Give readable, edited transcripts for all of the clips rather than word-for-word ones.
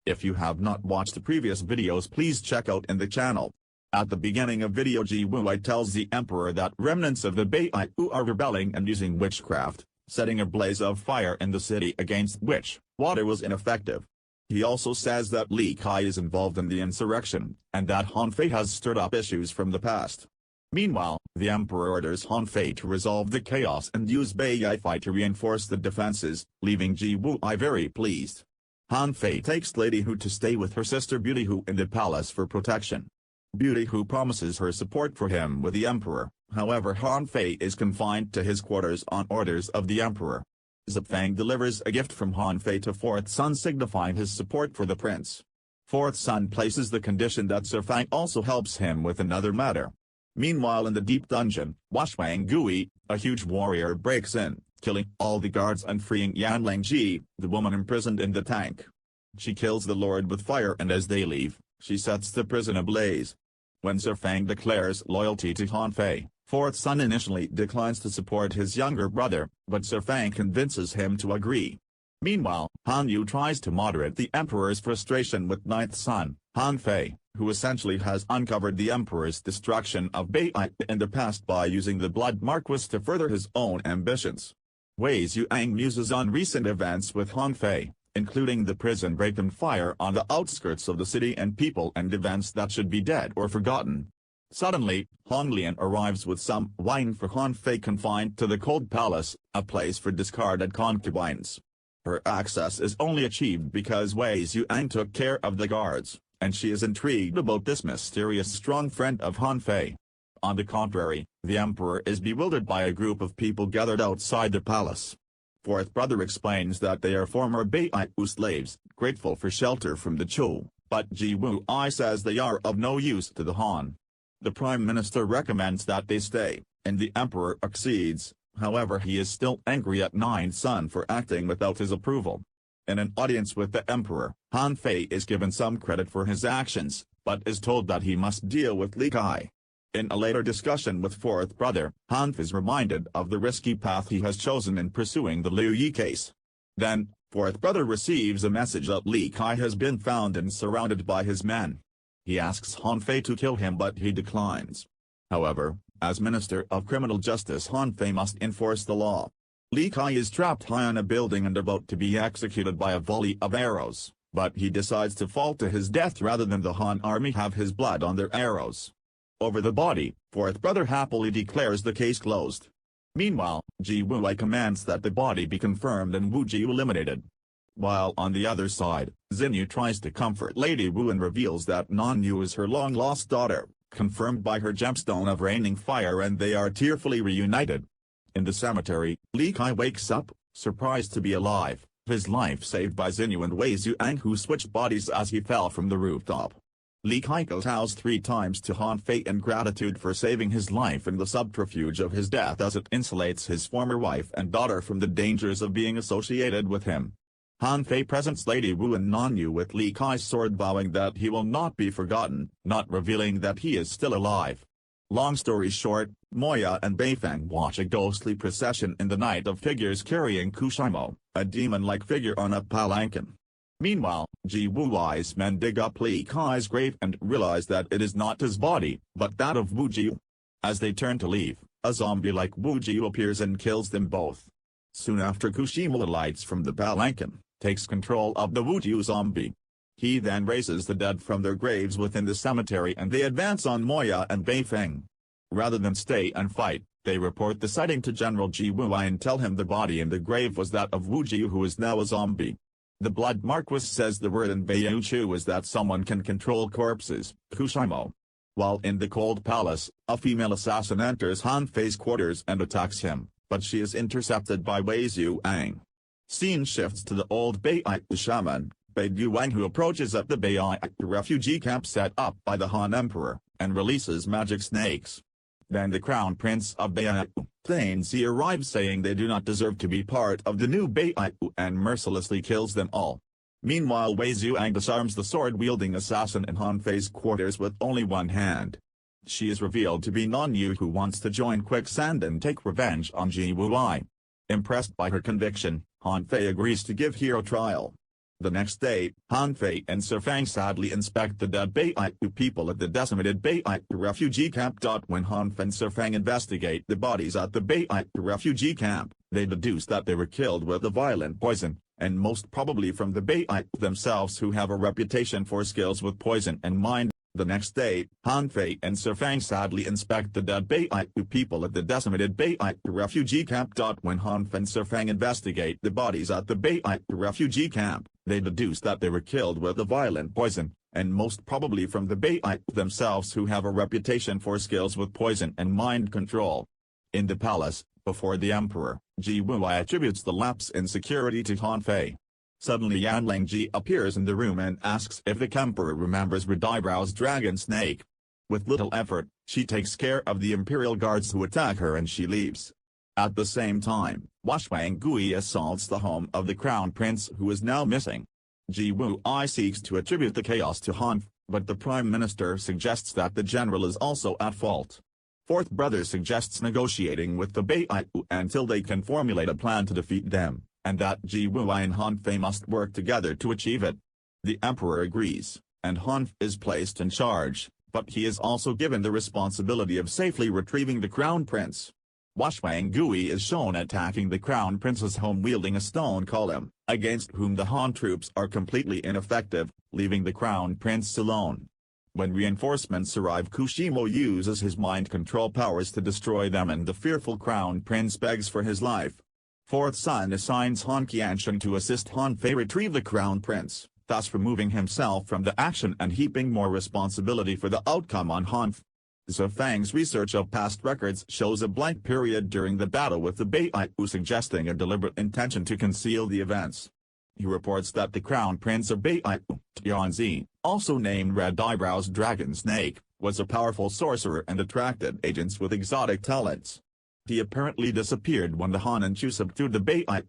If you have not watched the previous videos, please check out in the channel. At the beginning of video, Ji Wuai tells the emperor that remnants of the Baiyu are rebelling and using witchcraft, setting a blaze of fire in the city against which water was ineffective. He also says that Li Kai is involved in the insurrection, and that Han Fei has stirred up issues from the past. Meanwhile, the emperor orders Han Fei to resolve the chaos and use Baiyu to reinforce the defenses, leaving Ji Wuai very pleased. Han Fei takes Lady Hu to stay with her sister Beauty Hu in the palace for protection. Beauty Hu promises her support for him with the emperor, however Han Fei is confined to his quarters on orders of the emperor. Zipfang delivers a gift from Han Fei to fourth son signifying his support for the prince. Fourth son places the condition that Zipfang also helps him with another matter. Meanwhile in the deep dungeon, Washwang Gui, a huge warrior breaks in, killing all the guards and freeing Yan Langji, the woman imprisoned in the tank. She kills the lord with fire and as they leave, she sets the prison ablaze. When Zipfang declares loyalty to Han Fei, fourth son initially declines to support his younger brother, but Zipfang convinces him to agree. Meanwhile, Han Yu tries to moderate the emperor's frustration with ninth son, Han Fei, who essentially has uncovered the emperor's destruction of Baiyu in the past by using the Blood Marquis to further his own ambitions. Wei Zhuang muses on recent events with Han Fei, including the prison break and fire on the outskirts of the city and people and events that should be dead or forgotten. Suddenly, Hong Lian arrives with some wine for Han Fei confined to the cold palace, a place for discarded concubines. Her access is only achieved because Wei Zhuang took care of the guards, and she is intrigued about this mysterious strong friend of Han Fei. On the contrary, the emperor is bewildered by a group of people gathered outside the palace. Fourth brother explains that they are former Baiyu slaves, grateful for shelter from the Chu, but Ji Wuai says they are of no use to the Han. The prime minister recommends that they stay, and the emperor accedes, however he is still angry at ninth son for acting without his approval. In an audience with the emperor, Han Fei is given some credit for his actions, but is told that he must deal with Li Kai. In a later discussion with fourth brother, Han Fei is reminded of the risky path he has chosen in pursuing the Liu Yi case. Then, fourth brother receives a message that Li Kai has been found and surrounded by his men. He asks Han Fei to kill him but he declines. However, as Minister of Criminal Justice Han Fei must enforce the law. Li Kai is trapped high on a building and about to be executed by a volley of arrows, but he decides to fall to his death rather than the Han army have his blood on their arrows. Over the body, fourth brother happily declares the case closed. Meanwhile, Ji Wuai commands that the body be confirmed and Wu Ji eliminated. While on the other side, Xinyu tries to comfort Lady Wu and reveals that Non Yu is her long-lost daughter, confirmed by her gemstone of raining fire, and they are tearfully reunited. In the cemetery, Li Kai wakes up, surprised to be alive, his life saved by Xinyu and Wei Zhuang who switched bodies as he fell from the rooftop. Li Kai kowtows 3 times to Han Fei in gratitude for saving his life and the subterfuge of his death as it insulates his former wife and daughter from the dangers of being associated with him. Han Fei presents Lady Wu and Non Yu with Li Kai's sword, vowing that he will not be forgotten, not revealing that he is still alive. Long story short, Moya and Beifang watch a ghostly procession in the night of figures carrying Kushimo, a demon-like figure on a palanquin. Meanwhile, Ji Wuai's men dig up Li Kai's grave and realize that it is not his body, but that of Wu Ji. As they turn to leave, a zombie-like Wu Ji appears and kills them both. Soon after, Kushimo alights from the palanquin, takes control of the Wu Ji zombie. He then raises the dead from their graves within the cemetery and they advance on Moya and Beifeng. Rather than stay and fight, they report the sighting to General Ji Wuai and tell him the body in the grave was that of Wu Ji, who is now a zombie. The Blood Marquis says the word in Baiyu is that someone can control corpses, Kushimo. While in the cold palace, a female assassin enters Han Fei's quarters and attacks him, but she is intercepted by Wei Zhuang. Scene shifts to the old Baiyu shaman, Bai Yuang, who approaches at the Baiyu refugee camp set up by the Han Emperor, and releases magic snakes. Then the Crown Prince of Baiyu, Thainzi, arrives saying they do not deserve to be part of the new Baiyu and mercilessly kills them all. Meanwhile, Wei Zhuang disarms the sword-wielding assassin in Han Fei's quarters with only one hand. She is revealed to be Non Yu, who wants to join Quicksand and take revenge on Ji Wuai. Impressed by her conviction, Han Fei agrees to give hero trial. The next day, Han Fei and Sir Fang sadly inspect the dead Baitu people at the decimated Baitu refugee camp. When Han Fei and Sir Fang investigate the bodies at the Baitu refugee camp, they deduce that they were killed with a violent poison, and most probably from the Baitu themselves, who have a reputation for skills with poison and mind. The next day, Han Fei and Sir Fang sadly inspect the dead Baitu people at the decimated Baitu refugee camp. When Han Fei and Sir Fang investigate the bodies at the Baitu refugee camp, they deduce that they were killed with a violent poison, and most probably from the Baitu themselves, who have a reputation for skills with poison and mind control. In the palace, before the emperor, Ji Wuwei attributes the lapse in security to Han Fei. Suddenly Yan Lingji appears in the room and asks if the emperor remembers Red Eyebrow's dragon snake. With little effort, she takes care of the imperial guards who attack her and she leaves. At the same time, Washwang Gui assaults the home of the crown prince, who is now missing. Ji Wuwei seeks to attribute the chaos to Han, but the prime minister suggests that the general is also at fault. Fourth brother suggests negotiating with the Baitu until they can formulate a plan to defeat them, and that Ji Wuwei and Han Fei must work together to achieve it. The emperor agrees, and Han is placed in charge, but he is also given the responsibility of safely retrieving the crown prince. Washwang Gui is shown attacking the crown prince's home wielding a stone column, against whom the Han troops are completely ineffective, leaving the crown prince alone. When reinforcements arrive, Kushimo uses his mind control powers to destroy them, and the fearful crown prince begs for his life. Fourth son assigns Han Qianshan to assist Han Fei retrieve the crown prince, thus removing himself from the action and heaping more responsibility for the outcome on Han. Sir Fang's research of past records shows a blank period during the battle with the Baitu, suggesting a deliberate intention to conceal the events. He reports that the crown prince of Baitu, Tianzi, also named Red Eyebrow's dragon snake, was a powerful sorcerer and attracted agents with exotic talents. He apparently disappeared when the Han and Chu subdued the Baitu.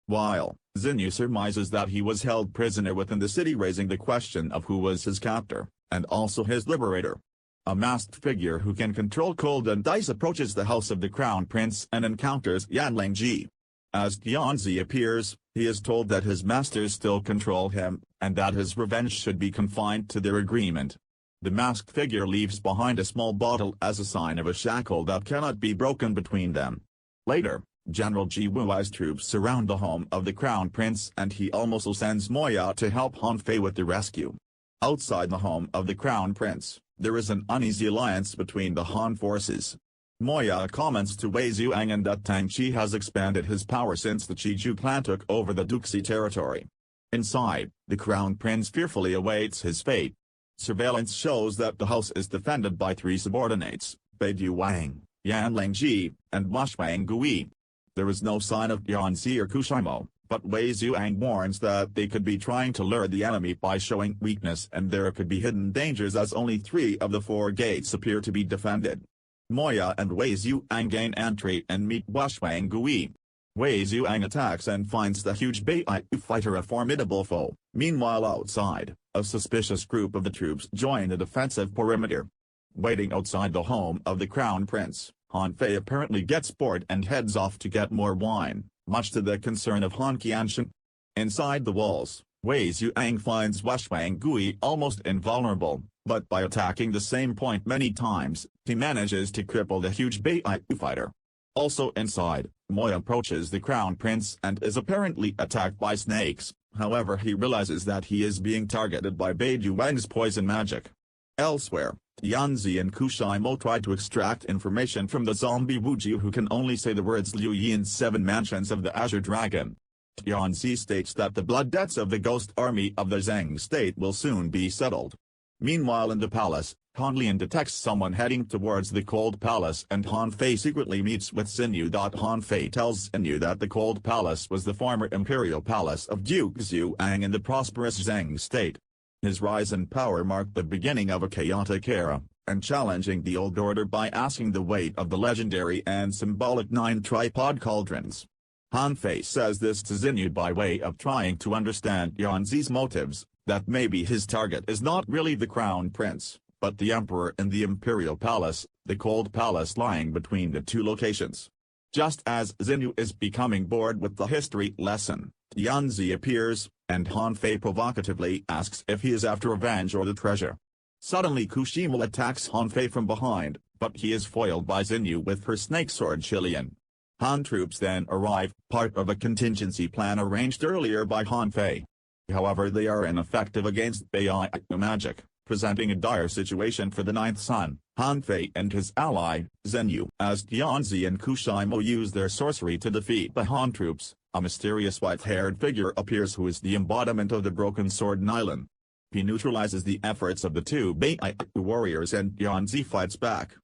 While Xinyu surmises that he was held prisoner within the city, raising the question of who was his captor, and also his liberator. A masked figure who can control cold and ice approaches the house of the crown prince and encounters Yan Lingji. As Tianzi appears, he is told that his masters still control him, and that his revenge should be confined to their agreement. The masked figure leaves behind a small bottle as a sign of a shackle that cannot be broken between them. Later, General Ji Wuwei's troops surround the home of the crown prince, and he also sends Moya to help Han Fei with the rescue. Outside the home of the crown prince, there is an uneasy alliance between the Han forces. Moya comments to Wei Zuang that Tang Qi has expanded his power since the Qiju clan took over the Duxi territory. Inside, the crown prince fearfully awaits his fate. Surveillance shows that the house is defended by three subordinates, Baidu Wang, Yan Lingji, and Washwang Gui. There is no sign of Tianzi or Kushimo, but Wei Zuang warns that they could be trying to lure the enemy by showing weakness, and there could be hidden dangers as only 3 of the 4 gates appear to be defended. Moya and Wei Zuang gain entry and meet Washwang Gui. Wei Zuang attacks and finds the huge Baitu fighter a formidable foe. Meanwhile outside, a suspicious group of the troops join the defensive perimeter. Waiting outside the home of the crown prince, Han Fei apparently gets bored and heads off to get more wine, much to the concern of Han Qianshan. Inside the walls, Wei Zuang finds Washwang Gui almost invulnerable, but by attacking the same point many times, he manages to cripple the huge Baitu fighter. Also inside, Moya approaches the crown prince and is apparently attacked by snakes, however he realizes that he is being targeted by Baidu Wang's poison magic. Elsewhere, Tianzi and Kushimo try to extract information from the zombie Wuji, who can only say the words Liu Yin's 7 mansions of the Azure Dragon. Tianzi states that the blood debts of the ghost army of the Zheng state will soon be settled. Meanwhile in the palace, Han Lian detects someone heading towards the Cold Palace and Han Fei secretly meets with Xinyu. Han Fei tells Xinyu that the Cold Palace was the former imperial palace of Duke Xuang in the prosperous Zheng state. His rise in power marked the beginning of a chaotic era, and challenging the old order by asking the weight of the legendary and symbolic 9 tripod cauldrons. Han Fei says this to Xinyu by way of trying to understand Yanzi's motives, that maybe his target is not really the crown prince, but the emperor in the imperial palace, the Cold Palace lying between the 2 locations. Just as Xinyu is becoming bored with the history lesson, Yanzi appears, and Han Fei provocatively asks if he is after revenge or the treasure. Suddenly Kushimo attacks Han Fei from behind, but he is foiled by Xinyu with her snake sword Chilean. Han troops then arrive, part of a contingency plan arranged earlier by Han Fei. However, they are ineffective against Baiyu magic, presenting a dire situation for the ninth son, Han Fei and his ally, Xinyu. As Tianzi and Kushimo use their sorcery to defeat the Han troops, a mysterious white-haired figure appears who is the embodiment of the broken sword Nylon. He neutralizes the efforts of the two Baiyu warriors and Tianzi fights back.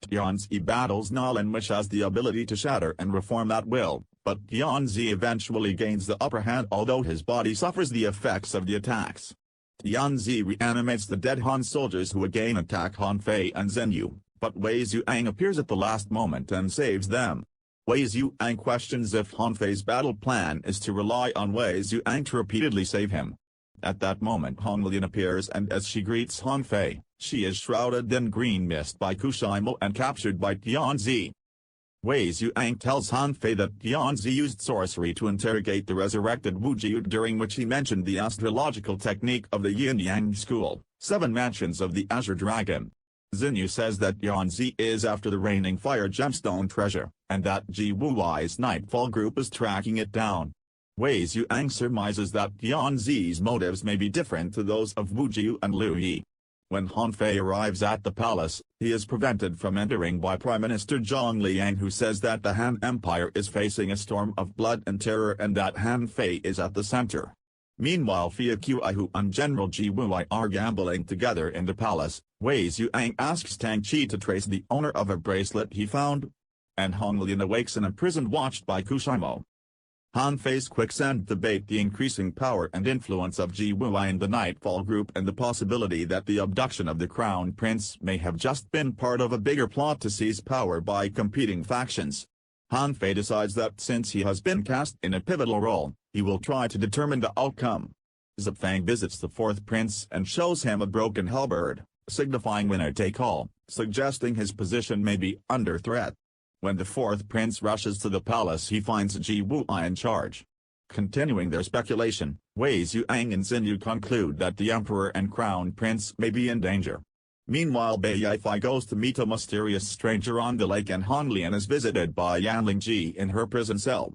Tianzi battles Nylon, which has the ability to shatter and reform at will, but Tianzi eventually gains the upper hand although his body suffers the effects of the attacks. Tianzi reanimates the dead Han soldiers who again attack Han Fei and Xinyu, but Wei Zhuang appears at the last moment and saves them. Wei Zhuang questions if Han Fei's battle plan is to rely on Wei Zhuang to repeatedly save him. At that moment Hong Lian appears and as she greets Han Fei, she is shrouded in green mist by Kushimo and captured by Tianzi. Wei Zhuang tells Han Fei that Tianzi used sorcery to interrogate the resurrected Wu Jiu, during which he mentioned the astrological technique of the Yin-Yang school, 7 mansions of the Azure Dragon. Xinyu says that Tianzi is after the reigning fire gemstone treasure, and that Ji Wuai's Nightfall group is tracking it down. Wei Zhuang surmises that Tianzi's motives may be different to those of Wu Jiu and Liu Yi. When Han Fei arrives at the palace, he is prevented from entering by Prime Minister Zhang Liang, who says that the Han Empire is facing a storm of blood and terror and that Han Fei is at the center. Meanwhile Fia Qiu and General Ji Wuai are gambling together in the palace. Wei Zhuang asks Tang Qi to trace the owner of a bracelet he found, and Hong Lian awakes in a prison watched by Kushimo. Han Fei's quicksand debate the increasing power and influence of Ji Wuai and the Nightfall group and the possibility that the abduction of the Crown Prince may have just been part of a bigger plot to seize power by competing factions. Han Fei decides that since he has been cast in a pivotal role, he will try to determine the outcome. Zipfang visits the fourth prince and shows him a broken halberd, signifying winner take all, suggesting his position may be under threat. When the fourth prince rushes to the palace he finds Ji Wuai in charge. Continuing their speculation, Wei Zhuang and Xinyu conclude that the emperor and crown prince may be in danger. Meanwhile Bai Yifei goes to meet a mysterious stranger on the lake and Hong Lian is visited by Yan Lingji in her prison cell.